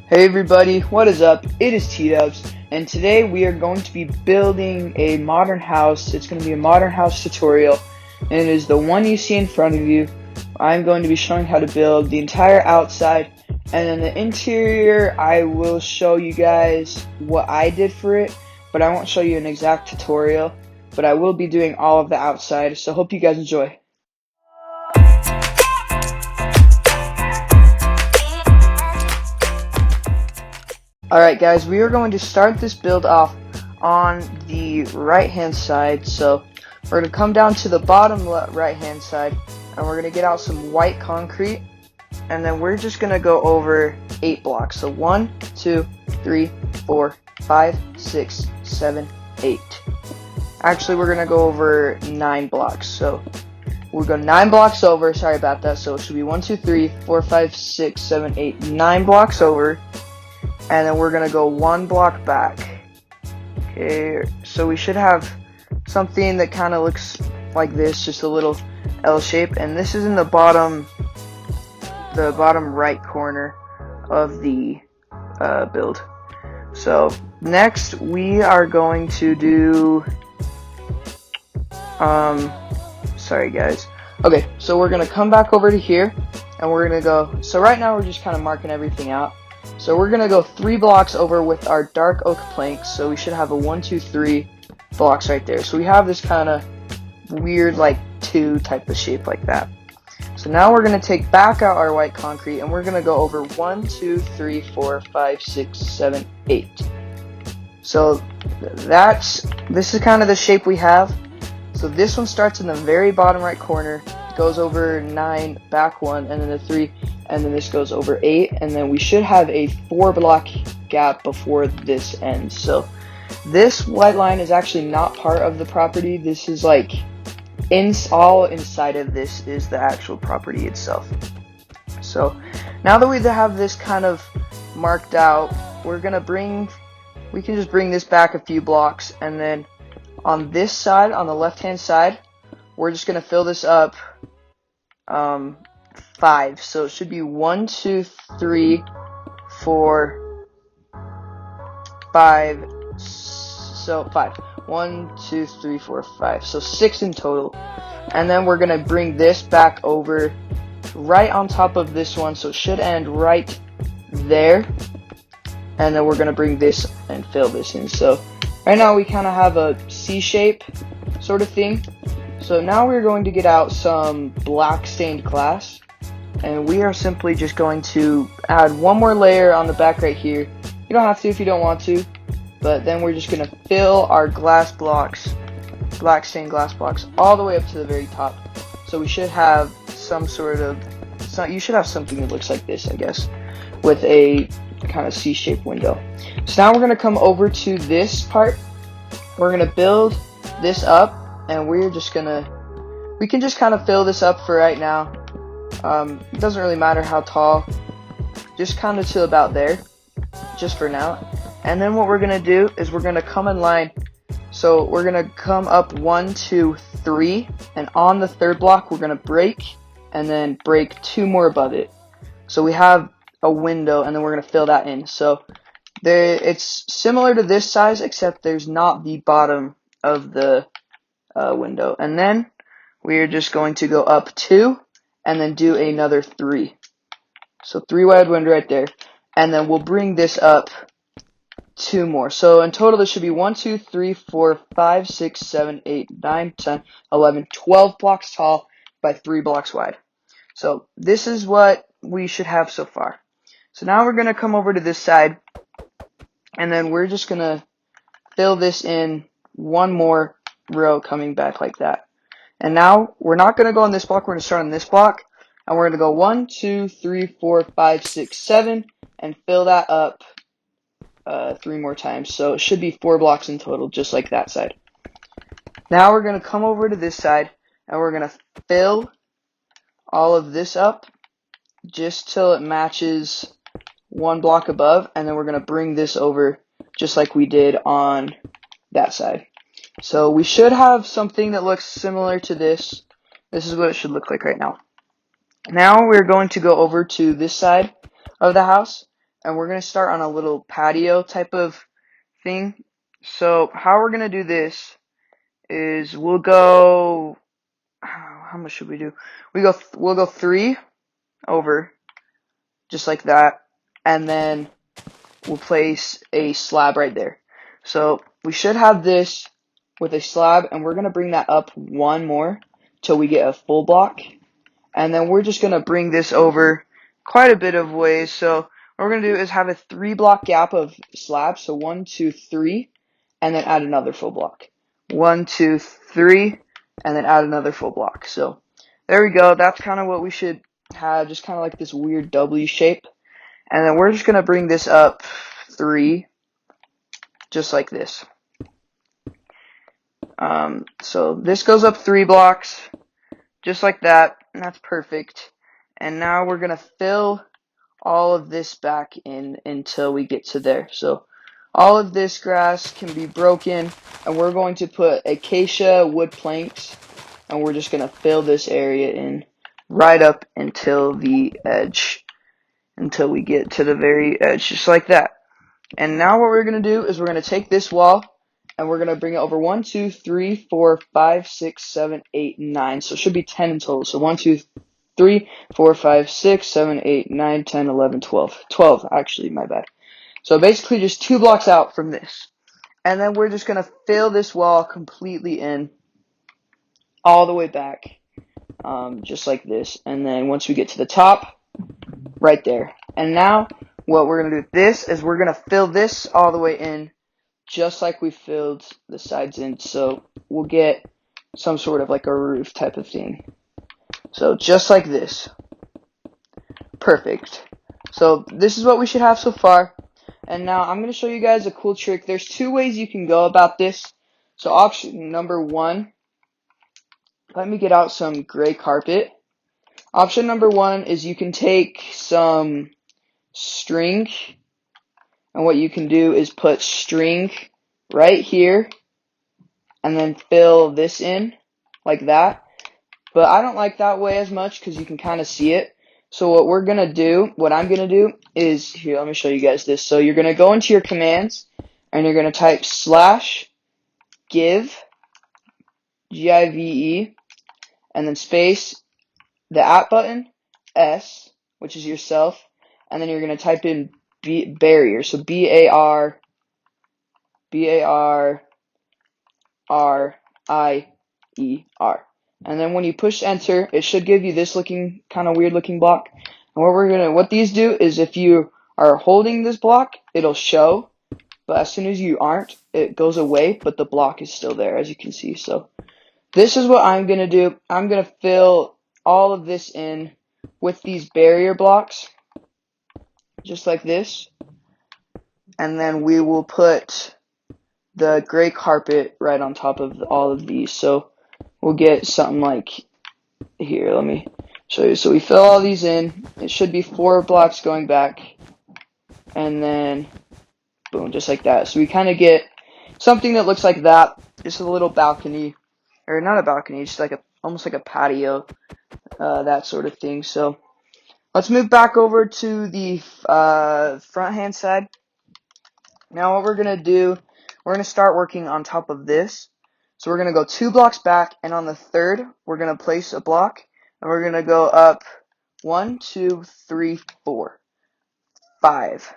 Hey everybody, what is up? It is T-Dubs, and today we are going to be building a modern house. It's going to be a modern house tutorial, and it is the one you see in front of you. I'm going to be showing how to build the entire outside, and then the interior I will show you guys what I did for it, but I won't show you an exact tutorial, but I will be doing all of the outside, so hope you guys enjoy. Alright guys, we are going to start this build off on the right hand side. So we're going to come down to the bottom right hand side and we're going to get out some white concrete, and then we're just going to go over 8 blocks. So 1, 2, 3, 4, 5, 6, 7, 8. Actually we're going to go over 9 blocks. So we'll go 9 blocks over, sorry about that. So it should be 1, 2, 3, 4, 5, 6, 7, 8, 9 blocks over. And then we're gonna go 1 block back. Okay, so we should have something that kind of looks like this, just a little L shape, and this is in the bottom right corner of the build. So next we are going to do sorry guys. Okay, so we're gonna come back over to here and we're gonna go, so right now we're just kind of marking everything out. So we're gonna go 3 blocks over with our dark oak planks, so we should have a 1, 2, 3 blocks right there. So we have this kind of weird like 2 type of shape like that. So now we're gonna take back out our white concrete and we're gonna go over 1, 2, 3, 4, 5, 6, 7, 8. So this is kind of the shape we have. So this one starts in the very bottom right corner, goes over 9, back 1, and then the 3, and then this goes over 8, and then we should have a 4 block gap before this ends. So this white line is actually not part of the property. This is like all inside of this is the actual property itself. So now that we have this kind of marked out, we can just bring this back a few blocks, and then on this side, on the left hand side, we're just gonna fill this up 5. So it should be 1, 2, 3, 4, 5. So 5. 1, 2, 3, 4, 5. So 6 in total. And then we're gonna bring this back over right on top of this one. So it should end right there. And then we're gonna bring this and fill this in. So right now we kind of have a C shape sort of thing. So now we're going to get out some black stained glass, and we are simply just going to add 1 more layer on the back right here. You don't have to if you don't want to, but then we're just going to fill our glass blocks, black stained glass blocks, all the way up to the very top. So we should have you should have something that looks like this, I guess, with a kind of C-shaped window. So now we're going to come over to this part. We're going to build this up, and we can just kind of fill this up for right now. It doesn't really matter how tall, just kind of to about there, just for now. And then what we're gonna do is we're gonna come in line. So we're gonna come up 1, 2, 3, and on the 3rd block we're gonna break, and then break 2 more above it. So we have a window, and then we're gonna fill that in. So it's similar to this size, except there's not the bottom of the window. And then we are just going to go up 2 and then do another 3. So 3 wide window right there, and then we'll bring this up 2 more. So in total this should be 1, 2, 3, 4, 5, 6, 7, 8, 9, 10, 11, 12 blocks tall by 3 blocks wide. So this is what we should have so far. So now we're going to come over to this side, and then we're just going to fill this in 1 more row coming back like that. And now we're not going to go on this block, we're going to start on this block, and we're going to go 1, 2, 3, 4, 5, 6, 7, and fill that up 3 more times. So it should be 4 blocks in total, just like that side. Now we're going to come over to this side, and we're going to fill all of this up just till it matches 1 block above, and then we're going to bring this over just like we did on that side. So we should have something that looks similar to this. This is what it should look like right now. Now we're going to go over to this side of the house, and we're going to start on a little patio type of thing. So how we're going to do this is we'll go, how much should we do? We'll go 3 over, just like that, and then we'll place a slab right there. So we should have this with a slab, and we're going to bring that up 1 more till we get a full block. And then we're just going to bring this over quite a bit of ways. So what we're going to do is have a 3 block gap of slabs. So 1, 2, 3, and then add another full block. 1, 2, 3, and then add another full block. So there we go. That's kind of what we should have, just kind of like this weird W shape. And then we're just going to bring this up 3, just like this. So this goes up 3 blocks, just like that, and that's perfect. And now we're going to fill all of this back in until we get to there. So all of this grass can be broken, and we're going to put acacia wood planks, and we're just going to fill this area in right up until the edge, until we get to the very edge, just like that. And now what we're going to do is we're going to take this wall, and we're going to bring it over 1, 2, 3, 4, 5, 6, 7, 8, 9. So it should be 10 in total. So 1, 2, 3, 4, 5, 6, 7, 8, 9, 10, 11, 12. 12, actually, my bad. So basically just 2 blocks out from this. And then we're just going to fill this wall completely in, all the way back, just like this. And then once we get to the top, right there. And now what we're going to do with this is we're going to fill this all the way in, just like we filled the sides in. So we'll get some sort of like a roof type of thing. So just like this. Perfect. So this is what we should have so far. And now I'm going to show you guys a cool trick. There's 2 ways you can go about this. So option number 1, let me get out some gray carpet. Option number 1 is you can take some string, and what you can do is put string right here and then fill this in like that. But I don't like that way as much because you can kind of see it. So what I'm going to do is, here, let me show you guys this. So you're going to go into your commands, and you're going to type /give, Give, and then space, the @ button, S, which is yourself, and then you're going to type in barrier. So BARRIER. And then when you push enter, it should give you this looking kind of weird looking block. And what these do is if you are holding this block, it'll show, but as soon as you aren't, it goes away, but the block is still there, as you can see. So this is what I'm going to do. I'm going to fill all of this in with these barrier blocks, just like this. And then we will put the gray carpet right on top of all of these. So we'll get something like, here, let me show you. So we fill all these in. It should be 4 blocks going back. And then, boom, just like that. So we kind of get something that looks like that. Just a little balcony. Or not a balcony, just like almost like a patio. That sort of thing. So let's move back over to the front hand side. Now what we're going to do, we're going to start working on top of this. So we're going to go 2 blocks back, and on the 3rd, we're going to place a block, and we're going to go up 1, 2, 3, 4, 5.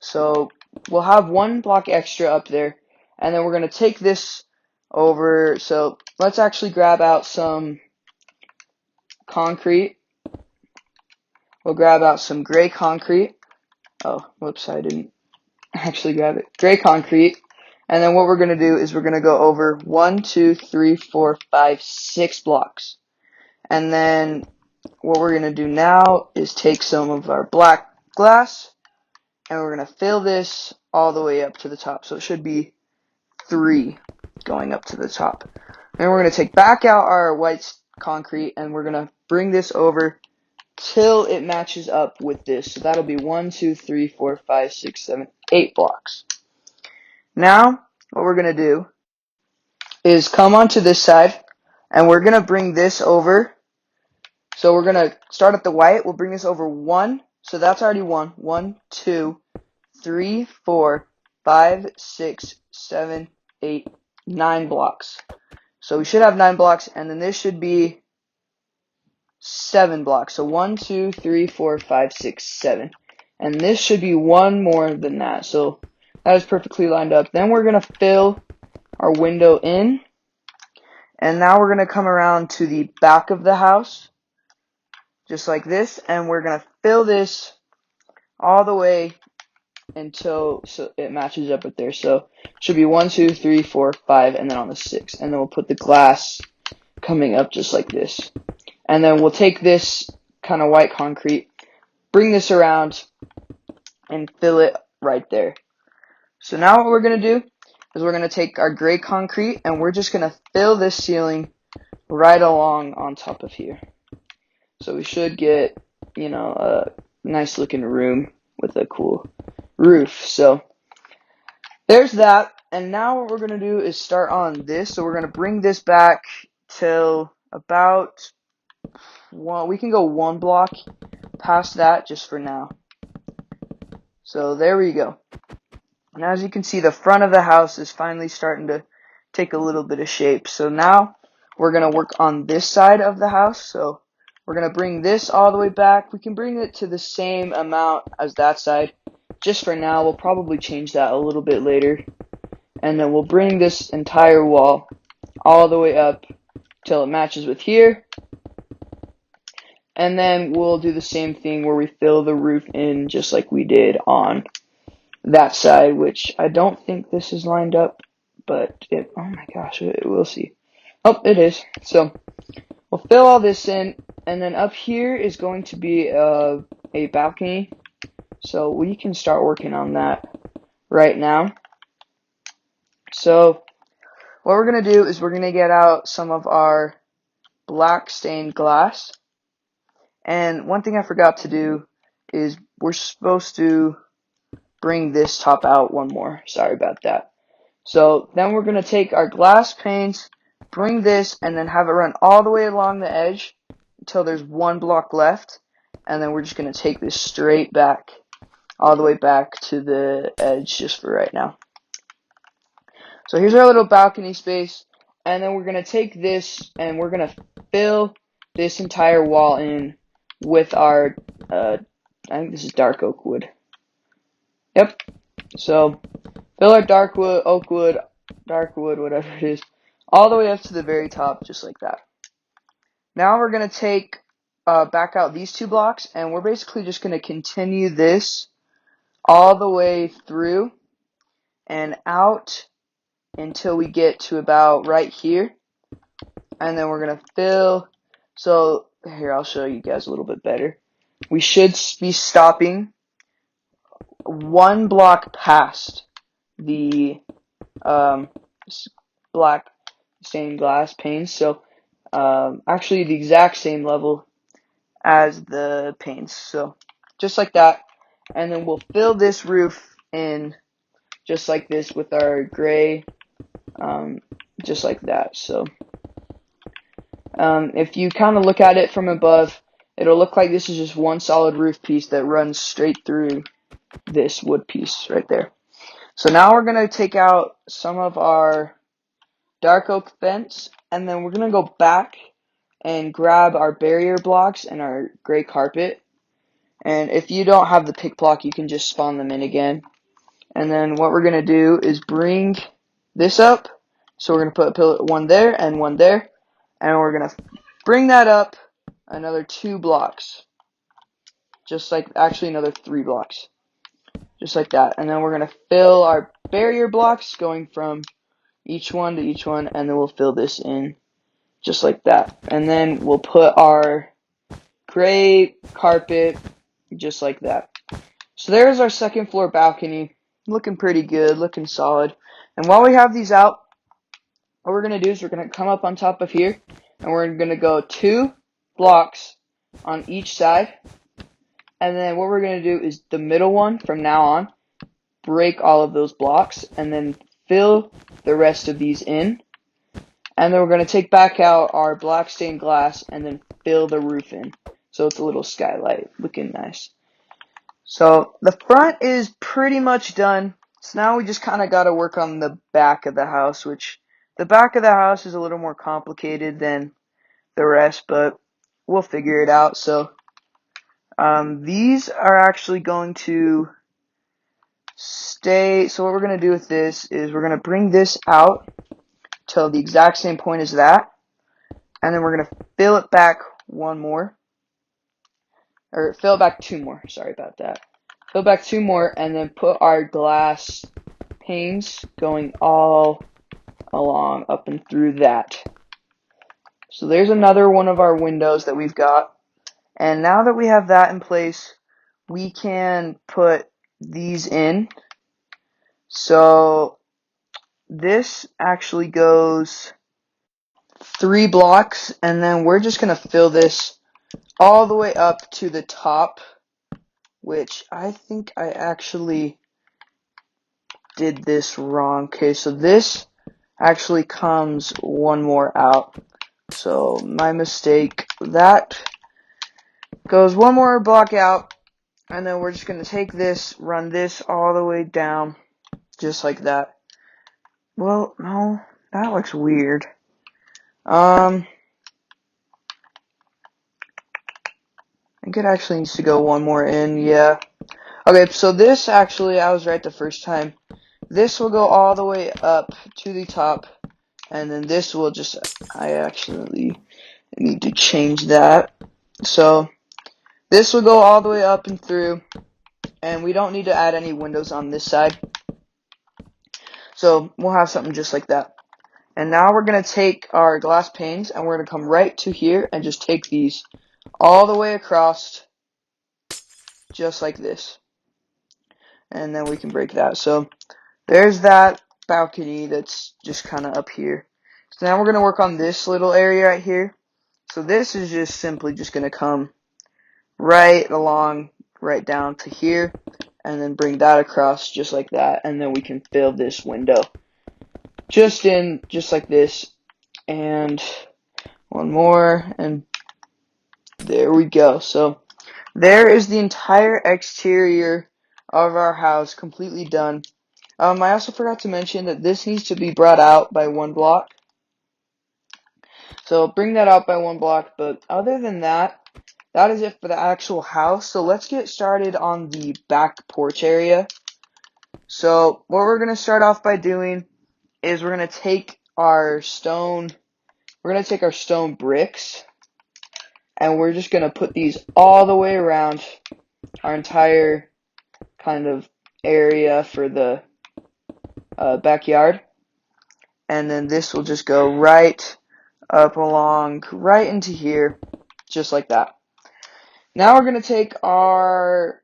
So we'll have 1 block extra up there, and then we're going to take this over. So let's actually grab out some concrete. We'll grab out some gray concrete. Oh, whoops, I didn't actually grab it. Gray concrete. And then what we're going to do is we're going to go over 1, 2, 3, 4, 5, 6 blocks. And then what we're going to do now is take some of our black glass, and we're going to fill this all the way up to the top. So it should be 3 going up to the top. And we're going to take back out our white concrete, and we're going to bring this over till it matches up with this. So that'll be 1, 2, 3, 4, 5, 6, 7, 8 blocks. Now, what we're going to do is come onto this side, and we're going to bring this over. So we're going to start at the white. We'll bring this over 1. So that's already one. 1, 2, 3, 4, 5, 6, 7, 8, 9 blocks. So we should have 9 blocks, and then this should be 7 blocks. So 1, 2, 3, 4, 5, 6, 7. And this should be one more than that. So that is perfectly lined up. Then we're going to fill our window in. And now we're going to come around to the back of the house, just like this. And we're going to fill this all the way until it matches up with there. So it should be 1, 2, 3, 4, 5, and then on the 6. And then we'll put the glass coming up just like this. And then we'll take this kind of white concrete, bring this around, and fill it right there. So now what we're going to do is we're going to take our gray concrete and we're just going to fill this ceiling right along on top of here. So we should get, a nice looking room with a cool roof. So there's that. And now what we're going to do is start on this. So we're going to bring this back till about we can go 1 block past that just for now. So there we go. And as you can see, the front of the house is finally starting to take a little bit of shape. So now we're going to work on this side of the house. So we're going to bring this all the way back. We can bring it to the same amount as that side. Just for now, we'll probably change that a little bit later. And then we'll bring this entire wall all the way up till it matches with here. And then we'll do the same thing where we fill the roof in just like we did on that side, which I don't think this is lined up, but oh my gosh, we'll see. Oh, it is. So we'll fill all this in, and then up here is going to be a balcony. So we can start working on that right now. So what we're going to do is we're going to get out some of our black stained glass. And one thing I forgot to do is we're supposed to bring this top out one more. Sorry about that. So then we're going to take our glass panes, bring this, and then have it run all the way along the edge until there's 1 block left. And then we're just going to take this straight back, all the way back to the edge just for right now. So here's our little balcony space. And then we're going to take this and we're going to fill this entire wall in with our, I think this is dark oak wood. Yep. So fill our dark wood, whatever it is, all the way up to the very top, just like that. Now we're going to take, back out these 2 blocks, and we're basically just going to continue this all the way through and out until we get to about right here. And then we're going to fill, so here, I'll show you guys a little bit better. We should be stopping 1 block past the black stained glass panes. So actually the exact same level as the panes. So just like that. And then we'll fill this roof in just like this with our gray, just like that. So if you kind of look at it from above, it'll look like this is just one solid roof piece that runs straight through this wood piece right there. So now we're going to take out some of our dark oak fence, and then we're going to go back and grab our barrier blocks and our gray carpet. And if you don't have the pick block, you can just spawn them in again. And then what we're going to do is bring this up. So we're going to put one there and one there. And we're going to bring that up another 2 blocks. Just like, actually another 3 blocks. Just like that. And then we're going to fill our barrier blocks going from each one to each one. And then we'll fill this in just like that. And then we'll put our gray carpet just like that. So there's our 2nd floor balcony. Looking pretty good, looking solid. And while we have these out, what we're going to do is we're going to come up on top of here, and we're going to go 2 blocks on each side. And then what we're going to do is the middle one from now on, break all of those blocks, and then fill the rest of these in. And then we're going to take back out our black stained glass and then fill the roof in. So it's a little skylight, looking nice. So the front is pretty much done. So now we just kind of got to work on the back of the house, which the back of the house is a little more complicated than the rest, but we'll figure it out. So these are actually going to stay. So what we're going to do with this is we're going to bring this out till the exact same point as that, and then we're going to fill it back one more, or fill it back two more. Sorry about that. Fill back two more, and then put our glass panes going all along up and through that. So there's another one of our windows that we've got. And now that we have that in place, we can put these in. So this actually goes 3 blocks, and then we're just going to fill this all the way up to the top, which I think I actually did this wrong. Okay, so this actually comes one more out. So my mistake. That goes one more block out, and then we're just going to take this, run this all the way down, just like that. Well, no, that looks weird. I think it actually needs to go one more in, yeah. Okay, so this actually, I was right the first time. This will go all the way up to the top, and then this will just, I actually need to change that. So, this will go all the way up and through, and we don't need to add any windows on this side. So, we'll have something just like that. And now we're going to take our glass panes, and we're going to come right to here and just take these all the way across, just like this. And then we can break that. So, there's that balcony that's just kind of up here. So now we're going to work on this little area right here. So this is just simply just going to come right along, right down to here, and then bring that across just like that, and then we can fill this window just like this, and one more, and there we go. So there is the entire exterior of our house completely done. I also forgot to mention that this needs to be brought out by 1 block. So bring that out by 1 block, but other than that, that is it for the actual house. So let's get started on the back porch area. So what we're going to start off by doing is we're going to take our stone bricks, and we're just going to put these all the way around our entire kind of area for the backyard. And then this will just go right up along, right into here, just like that. Now we're going to take our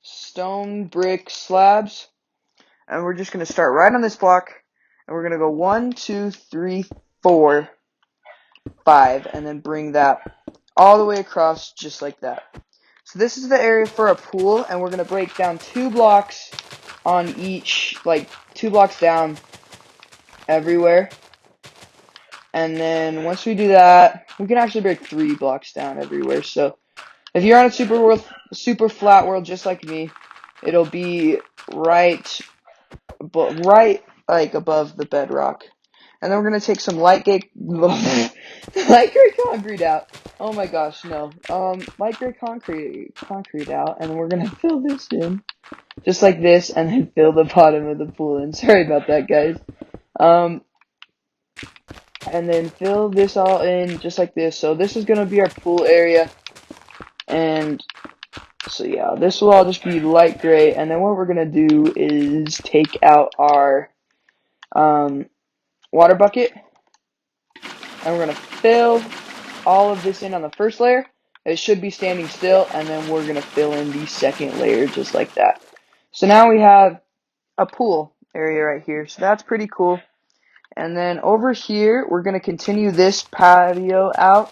stone brick slabs, and we're just going to start right on this block, and we're going to go 1, 2, 3, 4, 5, and then bring that all the way across just like that. So this is the area for a pool, and we're going to break down 2 blocks on each, like 2 blocks down everywhere. And then once we do that, we can actually break 3 blocks down everywhere. So if you're on a super flat world just like me, it'll be right like above the bedrock. And then we're gonna take some light gray concrete out. Oh my gosh, no. Light gray concrete out, and we're gonna fill this in just like this, and then fill the bottom of the pool in. Sorry about that, guys. And then fill this all in just like this. So this is gonna be our pool area, and so yeah, this will all just be light gray. And then what we're gonna do is take out our water bucket, and we're gonna fill all of this in on the first layer. It should be standing still, and then we're gonna fill in the second layer just like that. So now we have a pool area right here. So that's pretty cool. And then over here, we're going to continue this patio out.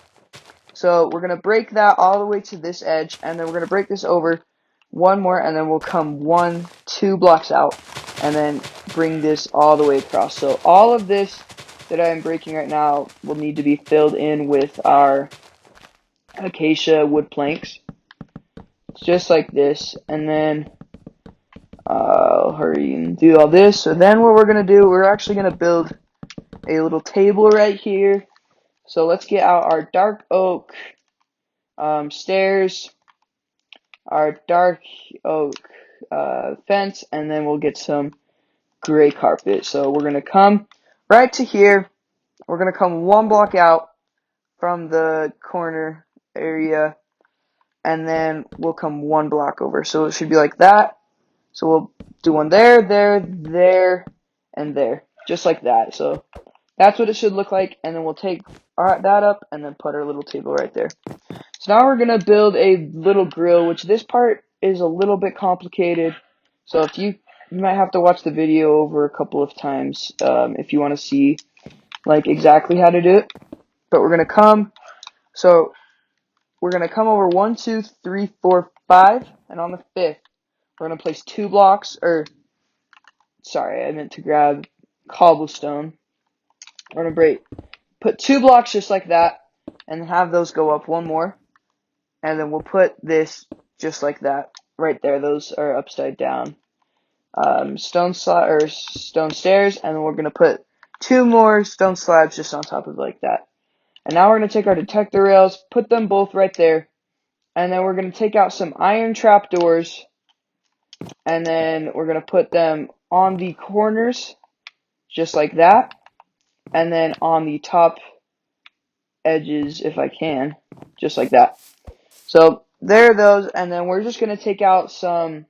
So we're going to break that all the way to this edge, and then we're going to break this over 1 more, and then we'll come 1, 2 blocks out, and then bring this all the way across. So all of this that I'm breaking right now will need to be filled in with our acacia wood planks, just like this. And then I'll hurry and do all this. So then what we're going to do, we're actually going to build a little table right here. So let's get out our dark oak stairs, our dark oak fence, and then we'll get some gray carpet. So we're going to come right to here. We're going to come one block out from the corner area, and then we'll come one block over. So it should be like that. So we'll do one there, there, there, and there, just like that. So that's what it should look like, and then we'll take that up and then put our little table right there. So now we're going to build a little grill, which this part is a little bit complicated. So if you might have to watch the video over a couple of times if you want to see like exactly how to do it. But we're going to come, so we're going to come over 1, 2, 3, 4, 5, and on the 5th, we're going to place 2 blocks, or, sorry, I meant to grab cobblestone. We're going to put 2 blocks just like that, and have those go up one more. And then we'll put this just like that, right there. Those are upside down stone stairs, and then we're going to put 2 more stone slabs just on top of it like that. And now we're going to take our detector rails, put them both right there, and then we're going to take out some iron trapdoors, and then we're going to put them on the corners, just like that, and then on the top edges, if I can, just like that. So there are those, and then we're just going to take out some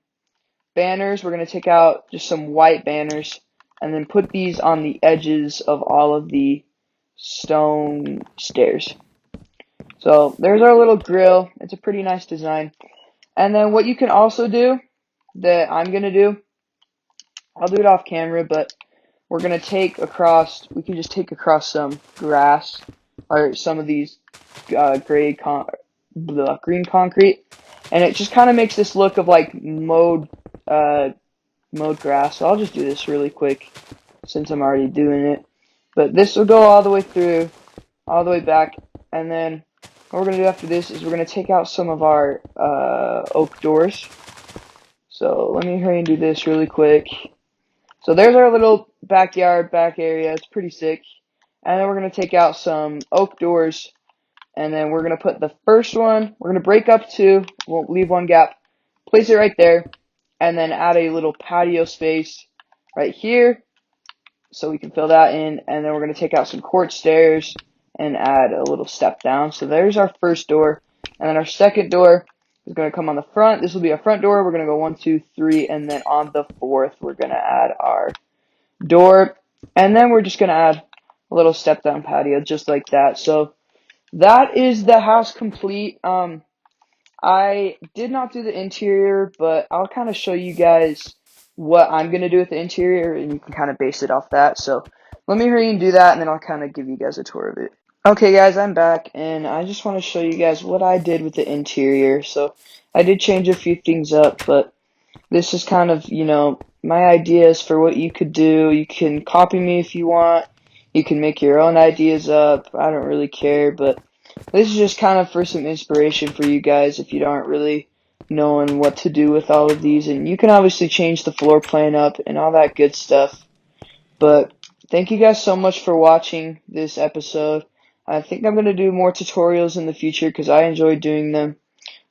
banners. We're going to take out just some white banners, and then put these on the edges of all of the stone stairs. So there's our little grill. It's a pretty nice design. And then what you can also do, that I'm going to do, I'll do it off camera, but we're going to take across, we can just take across some grass, or some of these green concrete, and it just kind of makes this look of like mowed grass. So I'll just do this really quick since I'm already doing it. But this will go all the way through, all the way back, and then what we're going to do after this is we're going to take out some of our oak doors. So let me hurry and do this really quick. So there's our little backyard, back area. It's pretty sick. And then we're going to take out some oak doors, and then we're going to put the first one, we're going to break up 2, we'll leave 1 gap, place it right there, and then add a little patio space right here, so we can fill that in, and then we're going to take out some quartz stairs and add a little step down. So there's our first door, and then our second door is going to come on the front. This will be our front door. We're going to go 1, 2, 3, and then on the 4th, we're going to add our door, and then we're just going to add a little step down patio, just like that. So that is the house complete. I did not do the interior, but I'll kind of show you guys what I'm going to do with the interior, and you can kind of base it off that. So let me hurry and do that, and then I'll kind of give you guys a tour of it. Okay guys, I'm back, and I just want to show you guys what I did with the interior. So I did change a few things up, but this is kind of, you know, my ideas for what you could do. You can copy me if you want. You can make your own ideas up. I don't really care, but this is just kind of for some inspiration for you guys if you aren't really knowing what to do with all of these. And you can obviously change the floor plan up and all that good stuff. But thank you guys so much for watching this episode. I think I'm going to do more tutorials in the future because I enjoy doing them.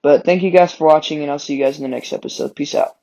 But thank you guys for watching, and I'll see you guys in the next episode. Peace out.